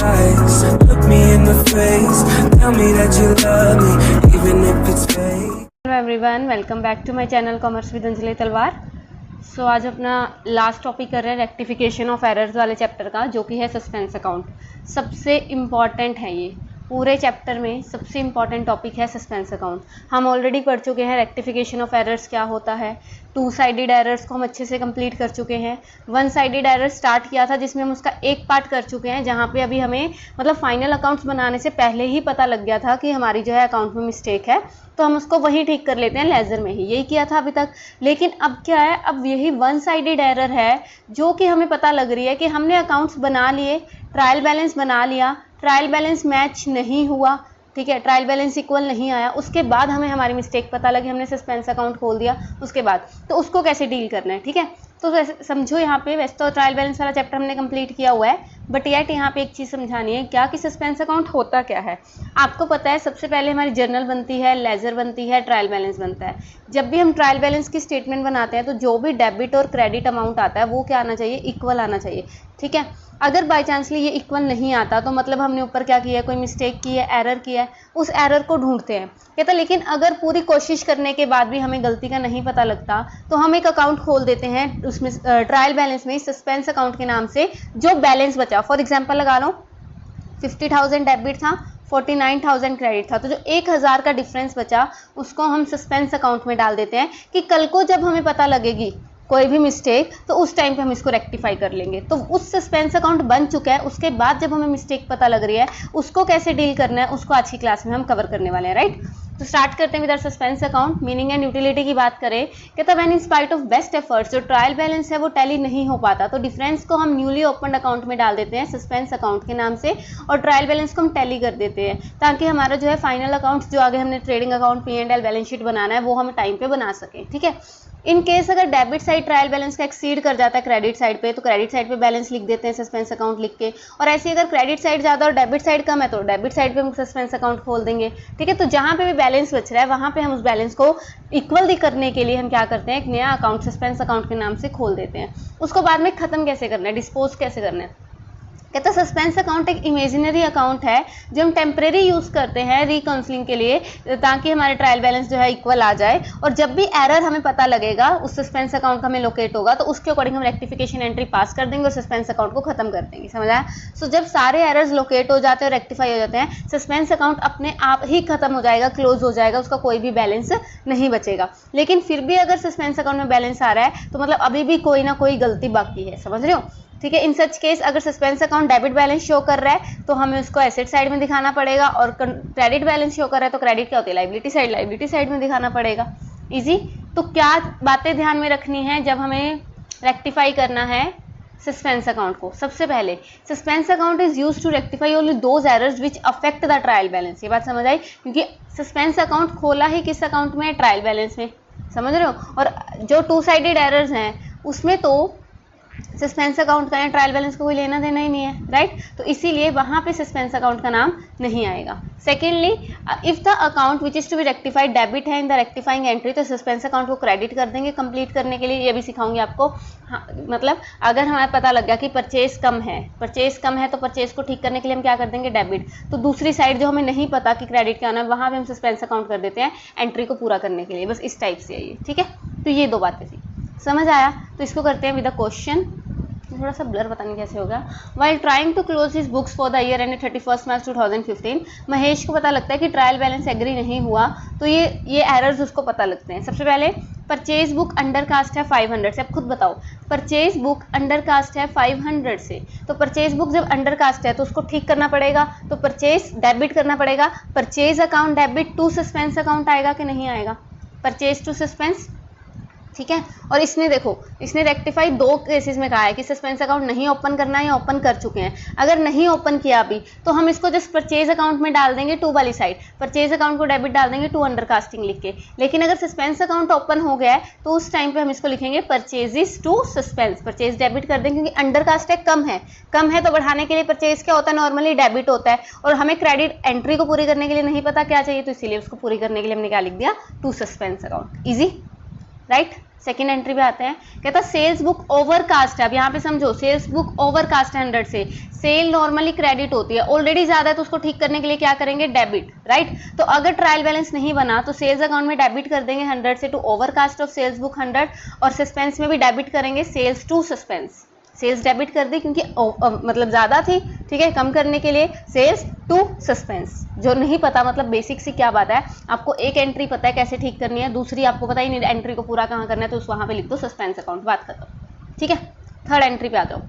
lies. Look me in the face, tell me that you love me, even if it's fake. Hello everyone, welcome back to my channel commerce with Anjali Talwar. So आज अपना last topic कर रहे हैं rectification of errors वाले chapter का, जो कि है सस्पेंस अकाउंट। सबसे इम्पॉर्टेंट है ये पूरे चैप्टर में, सबसे इम्पॉर्टेंट टॉपिक है सस्पेंस अकाउंट। हम ऑलरेडी पढ़ चुके हैं रेक्टिफिकेशन ऑफ एरर्स क्या होता है, टू साइडेड एरर्स को हम अच्छे से कंप्लीट कर चुके हैं, वन साइडेड एरर स्टार्ट किया था जिसमें हम उसका एक पार्ट कर चुके हैं, जहाँ पे अभी हमें मतलब फाइनल अकाउंट्स बनाने से पहले ही पता लग गया था कि हमारी जो है अकाउंट में मिस्टेक है, तो हम उसको वहीं ठीक कर लेते हैं लेजर में ही, यही किया था अभी तक। लेकिन अब क्या है, अब यही वन साइडेड एरर है जो कि हमें पता लग रही है कि हमने अकाउंट्स बना लिए, ट्रायल बैलेंस बना लिया, ट्रायल बैलेंस मैच नहीं हुआ, ठीक है, ट्रायल बैलेंस इक्वल नहीं आया, उसके बाद हमें हमारी मिस्टेक पता लगी, हमने सस्पेंस अकाउंट खोल दिया उसके बाद, तो उसको कैसे डील करना है, ठीक है। तो वैसे समझो यहाँ पे, वैसे तो ट्रायल बैलेंस वाला चैप्टर हमने कंप्लीट किया हुआ है, बट येट यहाँ पे एक चीज़ समझानी है क्या कि सस्पेंस अकाउंट होता क्या है। आपको पता है सबसे पहले हमारी जर्नल बनती है, लेजर बनती है, ट्रायल बैलेंस बनता है। जब भी हम ट्रायल बैलेंस की स्टेटमेंट बनाते हैं तो जो भी डेबिट और क्रेडिट अमाउंट आता है वो क्या आना चाहिए, इक्वल आना चाहिए, ठीक है। अगर बाई चांसली ये इक्वल नहीं आता तो मतलब हमने ऊपर क्या किया है, कोई मिस्टेक की है, एरर किया है, उस एरर को ढूंढते हैं, कहता। लेकिन अगर पूरी कोशिश करने के बाद भी हमें गलती का नहीं पता लगता तो हम एक अकाउंट खोल देते हैं उसमें ट्रायल बैलेंस में सस्पेंस अकाउंट के नाम से, जो बैलेंस बचा, फॉर एग्जांपल लगा लो 50,000 डेबिट था, 49,000 क्रेडिट था, तो जो 1,000 का डिफरेंस बचा उसको हम सस्पेंस अकाउंट में डाल देते हैं कि कल को जब हमें पता लगेगी कोई भी मिस्टेक तो उस टाइम पे हम इसको रेक्टिफाई कर लेंगे। तो उस सस्पेंस अकाउंट बन चुका है, उसके बाद जब हमें मिस्टेक पता लग रही है उसको कैसे डील करना है उसको आज की क्लास में हम कवर करने वाले हैं, राइट। तो स्टार्ट करते हैं with our suspense account. Meaning and utility की बात करें, कहता when in spite of best efforts जो ट्रायल बैलेंस है वो टैली नहीं हो पाता तो डिफरेंस को हम न्यूली ओपन अकाउंट में डाल देते हैं सस्पेंस अकाउंट के नाम से, और ट्रायल बैलेंस को हम टैली कर देते हैं ताकि हमारा जो है फाइनल अकाउंट जो आगे हमने trading account P&L balance sheet बनाना है वो हम टाइम पे बना सकें, ठीक है। इन केस अगर डेबिट साइड ट्रायल बैलेंस का एक्सीड कर जाता है क्रेडिट साइड पे तो क्रेडिट साइड पे बैलेंस लिख देते हैं सस्पेंस अकाउंट लिख के, और ऐसे अगर क्रेडिट साइड ज़्यादा और डेबिट साइड कम है तो डेबिट साइड पे हम सस्पेंस अकाउंट खोल देंगे, ठीक है। तो जहाँ पे भी बैलेंस बच रहा है वहाँ पे हम उस बैलेंस को इक्वल करने के लिए हम क्या करते हैं, एक नया अकाउंट सस्पेंस अकाउंट के नाम से खोल देते हैं। उसको बाद में खत्म कैसे करना है, डिस्पोज कैसे करना है, कहता सस्पेंस अकाउंट एक इमेजिनरी अकाउंट है जो हम टेम्परेरी यूज़ करते हैं रिकाउंसलिंग के लिए ताकि हमारे ट्रायल बैलेंस जो है इक्वल आ जाए, और जब भी एरर हमें पता लगेगा उस सस्पेंस अकाउंट का हमें लोकेट होगा तो उसके अकॉर्डिंग हम रेक्टिफिकेशन एंट्री पास कर देंगे और सस्पेंस अकाउंट को खत्म कर देंगे, समझ आया। सो जब सारे एरर्स लोकेट हो जाते हैं और रेक्टिफाई हो जाते हैं सस्पेंस अकाउंट अपने आप ही खत्म हो जाएगा, क्लोज हो जाएगा, उसका कोई भी बैलेंस नहीं बचेगा। लेकिन फिर भी अगर सस्पेंस अकाउंट में बैलेंस आ रहा है तो मतलब अभी भी कोई ना कोई गलती बाकी है, समझ रहे हो, ठीक है। इन सच केस अगर suspense account debit balance show कर रहा है तो हमें उसको एसेट साइड में दिखाना पड़ेगा, और क्रेडिट बैलेंस शो कर रहा है तो क्रेडिट क्या होती है, लाइबिलिटी साइड में दिखाना पड़ेगा। इजी। तो क्या बातें ध्यान में रखनी है जब हमें रेक्टिफाई करना है सस्पेंस अकाउंट को। सबसे पहले suspense account is used to rectify only those errors which affect the trial balance. ये बात समझ आई, क्योंकि सस्पेंस अकाउंट खोला ही किस अकाउंट में, ट्रायल बैलेंस में, समझ रहे हो। और जो टू साइडेड एरर्स हैं उसमें तो सस्पेंस अकाउंट का या ट्रायल बैलेंस को कोई लेना देना ही नहीं है, राइट। तो इसीलिए वहां पे सस्पेंस अकाउंट का नाम नहीं आएगा। Secondly, if the account which is to be rectified debit है इन द रेक्टिफाइंग एंट्री तो सस्पेंस अकाउंट को क्रेडिट कर देंगे कंप्लीट करने के लिए, ये भी सिखाऊंगी आपको। हाँ, मतलब अगर हमें पता लग गया कि परचेज कम है तो परचेज को ठीक करने के लिए हम क्या कर देंगे, डेबिट। तो दूसरी साइड जो हमें नहीं पता कि क्रेडिट क्या होना है वहां पे हम सस्पेंस अकाउंट कर देते हैं एंट्री को पूरा करने के लिए, बस इस टाइप से है ये, ठीक है। तो ये दो बातें थी, समझ आया। तो इसको करते हैं विद अ क्वेश्चन, थोड़ा सा ब्लर पता नहीं कैसे होगा। While trying to close his books for the year end 31 March 2015 Mahesh को पता लगता है कि ट्रायल बैलेंस एग्री नहीं हुआ, तो ये एरर्स उसको पता लगते हैं। सबसे पहले परचेज बुक अंडर कास्ट है 500 से, अब खुद बताओ परचेज बुक अंडर कास्ट है 500 से, तो परचेज बुक जब अंडर कास्ट है तो उसको ठीक करना पड़ेगा, तो परचेज डेबिट करना पड़ेगा, purchase account debit to suspense account आएगा कि नहीं आएगा, परचेज टू सस्पेंस, ठीक है। और इसने देखो, इसने रेक्टिफाई दो केसेस में कहा है कि सस्पेंस अकाउंट नहीं ओपन करना है या ओपन कर चुके हैं। अगर नहीं ओपन किया अभी तो हम इसको जस्ट परचेज अकाउंट में डाल देंगे टू वाली साइड, परचेज अकाउंट को डेबिट डाल देंगे टू अंडर कास्टिंग लिख के। लेकिन अगर सस्पेंस अकाउंट ओपन हो गया है तो उस टाइम पे हम इसको लिखेंगे purchases to suspense, purchase debit कर देंगे क्योंकि अंडर कास्ट है, कम है तो बढ़ाने के लिए परचेज क्या होता है, नॉर्मली डेबिट होता है, और हमें क्रेडिट एंट्री को पूरी करने के लिए नहीं पता क्या चाहिए, तो इसीलिए उसको पूरी करने के लिए हमने क्या लिख दिया, to suspense account. Easy, right. Second entry पे आते हैं, कहता सेल्स बुक ओवरकास्ट है। अब यहाँ पे समझो, सेल्स बुक ओवरकास्ट है 100 से, सेल नॉर्मली क्रेडिट होती है, ऑलरेडी ज्यादा है तो उसको ठीक करने के लिए क्या करेंगे, डेबिट, राइट। तो अगर ट्रायल बैलेंस नहीं बना तो सेल्स अकाउंट में डेबिट कर देंगे 100 से to overcast of sales book 100, और सस्पेंस में भी डेबिट करेंगे sales to suspense. Sales debit कर दी क्योंकि मतलब ज्यादा थी, ठीक है, कम करने के लिए सेल्स टू सस्पेंस। जो नहीं पता मतलब बेसिक सी क्या बात है, आपको एक एंट्री पता है कैसे ठीक करनी है, दूसरी आपको पता ही नहीं एंट्री को पूरा कहाँ करना है, तो उस वहां पे लिख दो सस्पेंस अकाउंट, बात खत्म, ठीक है। थर्ड एंट्री पे आ जाओ,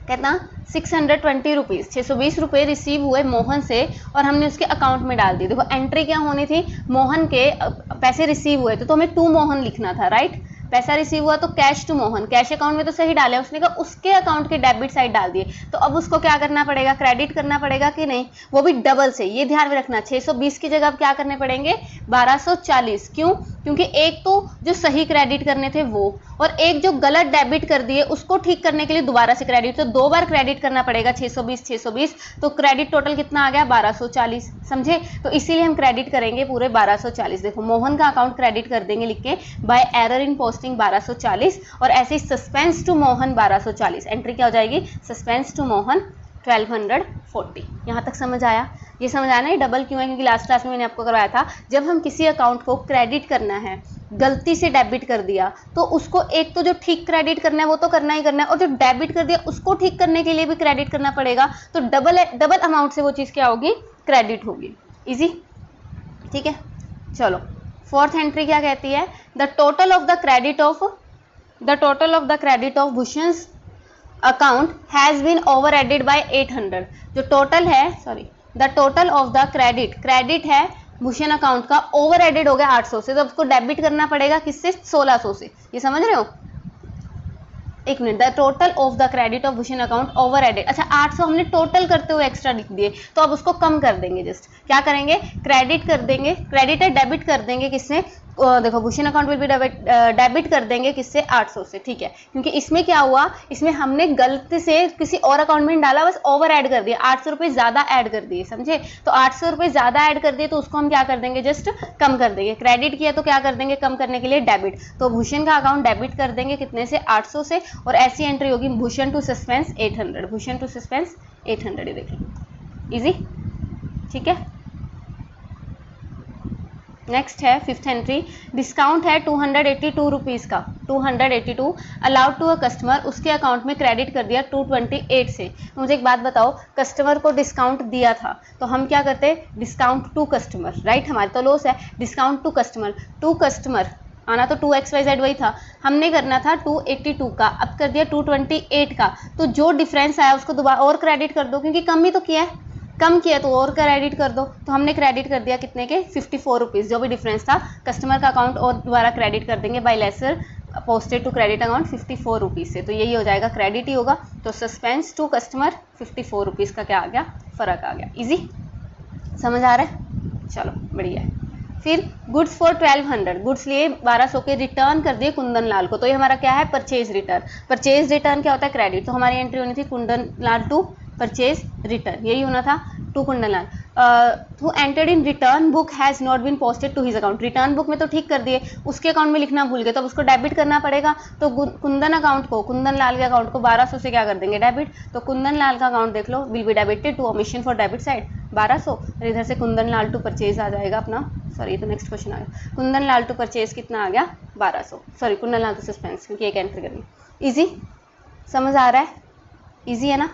कहता 620 रुपीज़, 620 रुपये रिसीव हुए मोहन से और हमने उसके अकाउंट में डाल दिए। देखो एंट्री क्या होनी थी, मोहन के पैसे रिसीव हुए तो हमें टू मोहन लिखना था, राइट। पैसा रिसीव हुआ तो cash to Mohan, cash account में तो सही डाले, उसने कहा उसके अकाउंट के डेबिट साइड डाल दिए, तो अब उसको क्या करना पड़ेगा, क्रेडिट करना पड़ेगा कि नहीं, वो भी डबल से, ये ध्यान में रखना। 620 की जगह अब क्या करने पड़ेंगे, 1240। क्यों, क्योंकि एक तो जो सही क्रेडिट करने थे वो, और एक जो गलत डेबिट कर दिए उसको ठीक करने के लिए दोबारा से क्रेडिट, तो 2 बार क्रेडिट करना पड़ेगा 620, तो क्रेडिट टोटल कितना आ गया, 1240, समझे। तो इसीलिए हम क्रेडिट करेंगे पूरे 1240। देखो मोहन का अकाउंट क्रेडिट कर देंगे लिख के, बाय एरर इन पोस्टिंग 1240, और ऐसे ही सस्पेंस टू मोहन 1240, एंट्री क्या हो जाएगी, सस्पेंस टू मोहन 1240। यहाँ तक समझ आया, ये समझ आया ना, ये डबल क्यों है, क्योंकि लास्ट क्लास में मैंने आपको करवाया था, जब हम किसी अकाउंट को क्रेडिट करना है, गलती से डेबिट कर दिया तो उसको एक तो जो ठीक क्रेडिट करना है वो तो करना ही करना है, और जो डेबिट कर दिया उसको ठीक करने के लिए भी क्रेडिट करना पड़ेगा, तो डबल अमाउंट से वो चीज़ क्या होगी, क्रेडिट होगी। इजी, ठीक है। चलो फोर्थ एंट्री क्या कहती है, the total of the credit of Bhushan's account has been over added by 800। जो टोटल है, sorry, the total of the credit है भूषण अकाउंट का, ओवर एडेड हो गया 800 से, तो उसको डेबिट करना पड़ेगा किससे, 1600 से। ये समझ रहे हो, एक minute, the total of the credit of Bhushan account over added, अच्छा 800 हमने टोटल करते हुए एक्स्ट्रा लिख दिए, तो अब उसको कम कर देंगे, जस्ट क्या करेंगे, क्रेडिट कर देंगे, क्रेडिट है डेबिट कर देंगे किससे, देखो Bhushan account will be debit कर देंगे किससे, 800 से, ठीक है। क्योंकि इसमें क्या हुआ, इसमें हमने गलती से किसी और अकाउंट में डाला, बस ओवर ऐड कर दिया, 800 रुपये ज्यादा ऐड कर दिए, समझे। तो 800 रुपये ज्यादा ऐड कर दिए तो उसको हम क्या कर देंगे, जस्ट कम कर देंगे। क्रेडिट किया तो क्या कर देंगे, कम करने के लिए डेबिट, तो भूषण का अकाउंट डेबिट कर देंगे कितने से, 800 से, और ऐसी एंट्री होगी Bhushan to suspense 800, Bhushan to suspense 800, ये देख लो, इजी, ठीक है। नेक्स्ट है फिफ्थ एंट्री, डिस्काउंट है 282 रुपीज़ का, 282 अलाउड टू अ कस्टमर, उसके अकाउंट में क्रेडिट कर दिया 228 से। मुझे एक बात बताओ, कस्टमर को डिस्काउंट दिया था तो हम क्या करते, डिस्काउंट टू कस्टमर, राइट, हमारे तो लॉस है, डिस्काउंट टू कस्टमर आना तो 2xyz वही था, हमने करना था 282 का, अब कर दिया 228 का, तो जो डिफरेंस आया उसको दोबारा और क्रेडिट कर दो, क्योंकि कम ही तो किया है, कम किया तो और क्रेडिट कर दो, तो हमने क्रेडिट कर दिया कितने के, 54 रुपीज़, जो भी डिफरेंस था, कस्टमर का अकाउंट और दोबारा क्रेडिट कर देंगे by lesser posted to credit account 54 rupees से, तो यही हो जाएगा, क्रेडिट ही होगा, तो सस्पेंस टू कस्टमर 54 रुपीज़ का क्या आ गया, फ़र्क आ गया। इजी, समझ आ रहा है, चलो बढ़िया है। फिर गुड्स फॉर 1200, गुड्स लिए 1200 के, रिटर्न कर दिए कुंदन लाल को, तो ये हमारा क्या है, परचेज रिटर्न। परचेज रिटर्न क्या होता है, क्रेडिट, तो हमारी एंट्री होनी थी Kundan Lal to purchase return, यही होना था, to Kundan Lal. Who entered in return book has not been posted to his account, return book में तो ठीक कर दिए, उसके अकाउंट में लिखना भूल गए, तो अब उसको डेबिट करना पड़ेगा, तो कुंदन अकाउंट को, कुंदन लाल के अकाउंट को 1200 से क्या कर देंगे, डेबिट, तो कुंदन लाल का अकाउंट देख लो, will be debited to omission for debit side 1200, और इधर से कुंदन लाल टू परचेज आ जाएगा अपना, सॉरी ये तो नेक्स्ट क्वेश्चन आ गया, कुंदन लाल टू परचेज कितना आ गया, 1200, sorry Kundan Lal to suspense, क्योंकि एक एंट्री करनी। इजी, समझ आ रहा है, इजी है ना,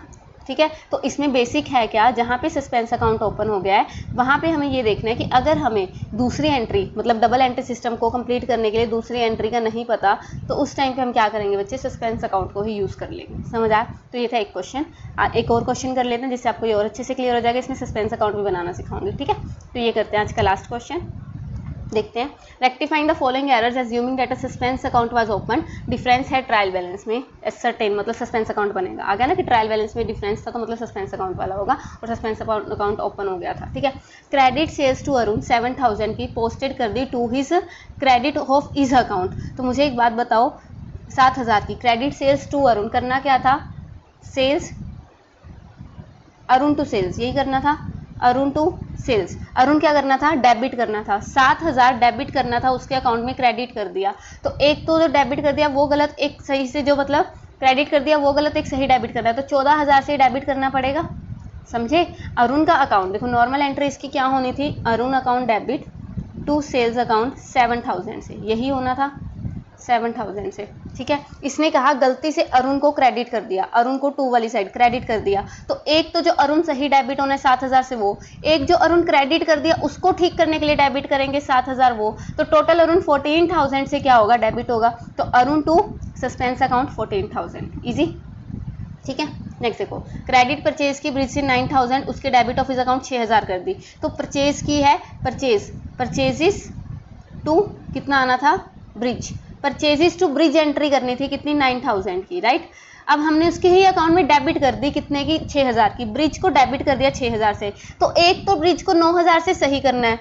ठीक है। तो इसमें बेसिक है क्या, जहाँ पे सस्पेंस अकाउंट ओपन हो गया है वहाँ पे हमें ये देखना है कि अगर हमें दूसरी एंट्री, मतलब डबल एंट्री सिस्टम को कंप्लीट करने के लिए दूसरी एंट्री का नहीं पता, तो उस टाइम पे हम क्या करेंगे बच्चे, सस्पेंस अकाउंट को ही यूज़ कर लेंगे, समझ आया। तो ये था एक क्वेश्चन, एक और क्वेश्चन कर लेते हैं जिससे आपको ये और अच्छे से क्लियर हो जाएगा, इसमें सस्पेंस अकाउंट भी बनाना सिखाऊंगी, ठीक है। तो ये करते हैं आज का लास्ट क्वेश्चन, देखते हैं। Rectifying the following errors assuming that a suspense account was open, difference है ट्रायल बैलेंस में, सर्टेन मतलब सस्पेंस अकाउंट बनेगा, आ गया ना कि ट्रायल बैलेंस में डिफरेंस था तो मतलब सस्पेंस अकाउंट वाला होगा, और सस्पेंस अकाउंट ओपन हो गया था, ठीक है। क्रेडिट सेल्स टू अरुण 7000 की पोस्टेड कर दी to his credit of his account, तो मुझे एक बात बताओ, 7000 की क्रेडिट सेल्स टू अरुण, करना क्या था, सेल्स अरुण टू सेल्स, यही करना था, अरुण टू सेल्स। अरुण क्या करना था, डेबिट करना था, 7,000 डेबिट करना था, उसके अकाउंट में क्रेडिट कर दिया। तो एक तो जो डेबिट कर दिया वो गलत, एक सही से जो मतलब क्रेडिट कर दिया वो गलत, एक सही डेबिट करना है, तो 14,000 से डेबिट करना पड़ेगा, समझे। अरुण का अकाउंट देखो, नॉर्मल एंट्री इसकी क्या होनी थी, Arun account debit to sales account 7,000 से, यही होना था 7,000 से, ठीक है। इसने कहा गलती से अरुण को क्रेडिट कर दिया, अरुण को टू वाली साइड क्रेडिट कर दिया, तो एक तो जो अरुण सही डेबिट होना है 7,000 से वो, एक जो अरुण क्रेडिट कर दिया उसको ठीक करने के लिए डेबिट करेंगे 7,000 वो, तो टोटल अरुण 14,000 से क्या होगा, डेबिट होगा। तो Arun to suspense account 14,000, easy, ठीक है। नेक्स्ट देखो, क्रेडिट परचेज की ब्रिज से 9,000, उसके डेबिट ऑफिस अकाउंट 6,000 कर दी, तो परचेज की है परचेजिस टू कितना आना था, ब्रिज, परचेजिस टू ब्रिज एंट्री करनी थी कितनी, 9,000 की, राइट। अब हमने उसके ही अकाउंट में डेबिट कर दी कितने की, 6,000 की, ब्रिज को डेबिट कर दिया 6,000 से, तो एक तो ब्रिज को 9,000 से सही करना है,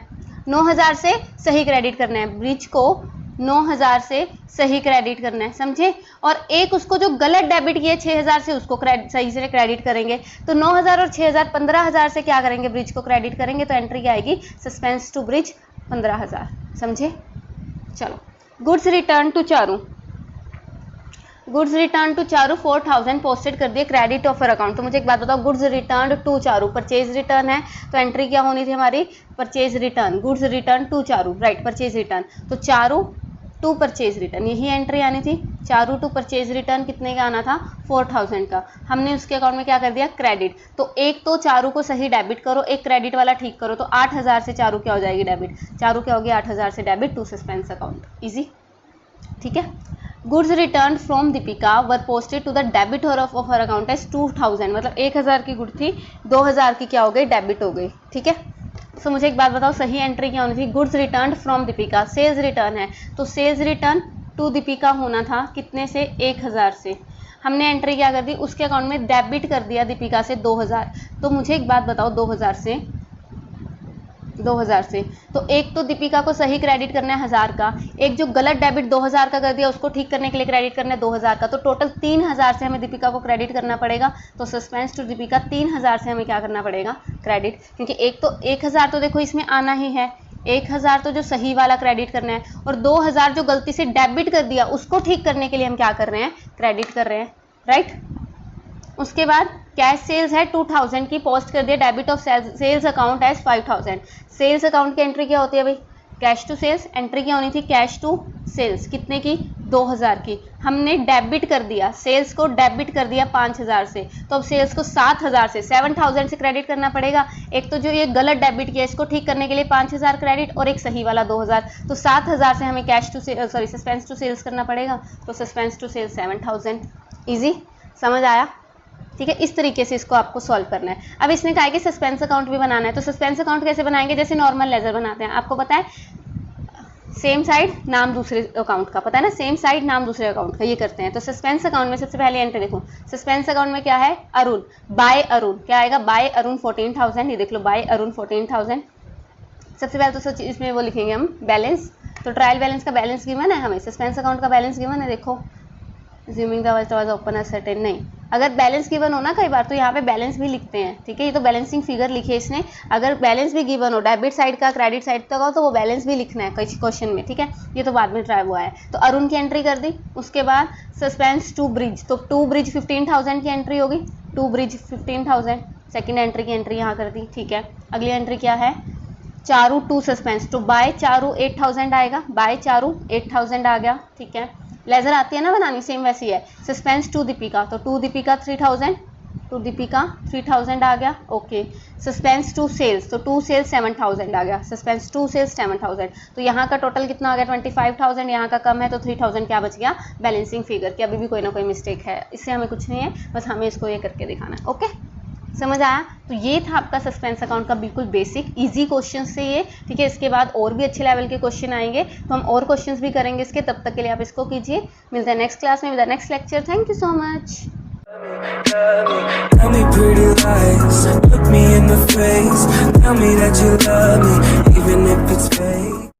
9,000 से सही क्रेडिट करना है, ब्रिज को 9,000 से सही क्रेडिट करना है, समझे। और एक उसको जो गलत डेबिट किया 6,000 से उसको सही से क्रेडिट करेंगे, तो 9,000 और 6,000 15,000 से क्या करेंगे, ब्रिज को क्रेडिट करेंगे, तो एंट्री क्या आएगी, सस्पेंस टू ब्रिज 15,000, समझे। चलो, goods return to Charu, goods return to Charu 4,000 posted कर दिए क्रेडिट ऑफर अकाउंट। तो मुझे एक बात बताओ, goods return to Charu, purchase return है, तो एंट्री क्या होनी थी हमारी, purchase return, goods return to Charu, right, purchase return, तो चारू टू परचेज रिटर्न, यही एंट्री आनी थी, चारू टू परचेज रिटर्न कितने का आना था, 4,000 का, हमने उसके अकाउंट में क्या कर दिया, क्रेडिट। तो एक तो चारू को सही डेबिट करो, एक क्रेडिट वाला ठीक करो, तो 8,000 से चारू क्या हो जाएगी, डेबिट, चारू क्या होगी 8,000 से debit to suspense account, easy, ठीक है। Goods return from Deepika were posted to the debtor of her account as 2,000, मतलब 1,000 की गुड थी, 2,000 की क्या हो गई, डेबिट हो गई, ठीक है। सो मुझे एक बात बताओ, सही एंट्री क्या होनी थी, goods return from Deepika, sales return है, तो सेल्स रिटर्न टू दीपिका होना था कितने से, 1,000 से, हमने एंट्री क्या कर दी, उसके अकाउंट में डेबिट कर दिया दीपिका से 2,000। तो मुझे एक बात बताओ, 2,000 से तो एक तो दीपिका को सही क्रेडिट करना है 1,000 का, एक जो गलत डेबिट 2,000 का कर दिया उसको ठीक करने के लिए क्रेडिट करना है 2,000 का, तो टोटल 3,000 से हमें दीपिका को क्रेडिट करना पड़ेगा। तो सस्पेंस टू दीपिका 3,000 से हमें क्या करना पड़ेगा, क्रेडिट, क्योंकि एक तो 1,000 तो देखो इसमें आना ही है, 1,000 तो जो सही वाला क्रेडिट करना है, और 2,000 जो गलती से डेबिट कर दिया उसको ठीक करने के लिए हम क्या कर रहे हैं, क्रेडिट कर रहे हैं, राइट। उसके बाद कैश सेल्स है 2,000 की, पोस्ट कर दिया debit of sales account as 5,000। Sales account की एंट्री क्या होती है भाई, कैश टू सेल्स, एंट्री क्या होनी थी, कैश टू सेल्स, कितने की, 2,000 की, हमने डेबिट कर दिया, सेल्स को डेबिट कर दिया 5,000 से, तो अब सेल्स को 7,000 से 7,000 से क्रेडिट करना पड़ेगा। एक तो जो ये गलत डेबिट किया इसको ठीक करने के लिए 5,000 क्रेडिट, और एक सही वाला 2,000, तो 7,000 से हमें cash to sorry suspense to sales करना पड़ेगा, तो सस्पेंस टू सेल्स 7,000, ईजी, समझ आया, ठीक है। इस तरीके से इसको आपको सॉल्व करना है। अब इसने कहा है कि सस्पेंस अकाउंट भी बनाना है, तो सस्पेंस अकाउंट कैसे बनाएंगे, जैसे नॉर्मल लेजर बनाते हैं, आपको पता है सेम साइड नाम दूसरे अकाउंट का, पता है ना, सेम साइड नाम दूसरे अकाउंट का, ये करते हैं। तो सस्पेंस अकाउंट में सबसे पहले एंट्री देखो, सस्पेंस अकाउंट में क्या है, अरुण, बाय अरुण, क्या आएगा, बाय अरुण 14,000, ये देख लो, बाय अरुण 14,000। सबसे पहले तो इसमें वो लिखेंगे हम बैलेंस, तो ट्रायल बैलेंस का बैलेंस गिवन है हमें, सस्पेंस अकाउंट का बैलेंस गिवन है, देखो assuming the was open a certain, नहीं, अगर बैलेंस गिवन हो ना कई बार तो यहाँ पे बैलेंस भी लिखते हैं, ठीक है, ये तो बैलेंसिंग फिगर लिखी है इसने, अगर बैलेंस भी गिवन हो डेबिट साइड का क्रेडिट साइड का हो तो वो बैलेंस भी लिखना है क्वेश्चन में, ठीक है, ये तो बाद में ट्राई हुआ है। तो अरुण की एंट्री कर दी, उसके बाद सस्पेंस टू ब्रिज, तो टू ब्रिज 15,000 की एंट्री होगी, टू ब्रिज 15,000, सेकेंड एंट्री की एंट्री यहाँ कर दी, ठीक है। अगली एंट्री क्या है, चारू टू सस्पेंस, तो बाय चारू 8,000 आएगा, बाय चारू 8,000 आ गया, ठीक है। लेजर आती है ना बनानी, सेम वैसी है। सस्पेंस टू दीपिका, तो टू दीपिका 3,000, टू दीपिका 3,000 आ गया, ओके। सस्पेंस टू सेल्स, तो टू सेल्स 7,000 आ गया, सस्पेंस टू सेल्स 7,000, तो यहाँ का टोटल कितना आ गया 25,000, यहाँ का कम है तो 3,000 क्या बच गया, बैलेंसिंग फिगर की। अभी भी कोई ना कोई मिस्टेक है, इससे हमें कुछ नहीं है, बस हमें इसको ये करके दिखाना है, ओके, समझ आया। तो ये था आपका सस्पेंस अकाउंट का बिल्कुल बेसिक इजी क्वेश्चन से ये, ठीक है। इसके बाद और भी अच्छे लेवल के क्वेश्चन आएंगे, तो हम और क्वेश्चंस भी करेंगे इसके, तब तक के लिए आप इसको कीजिए। मिलते हैं नेक्स्ट क्लास में with the next lecture. Thank you so much. Tell me pretty lies, look me in the face, tell me that you love me, even if it's fake.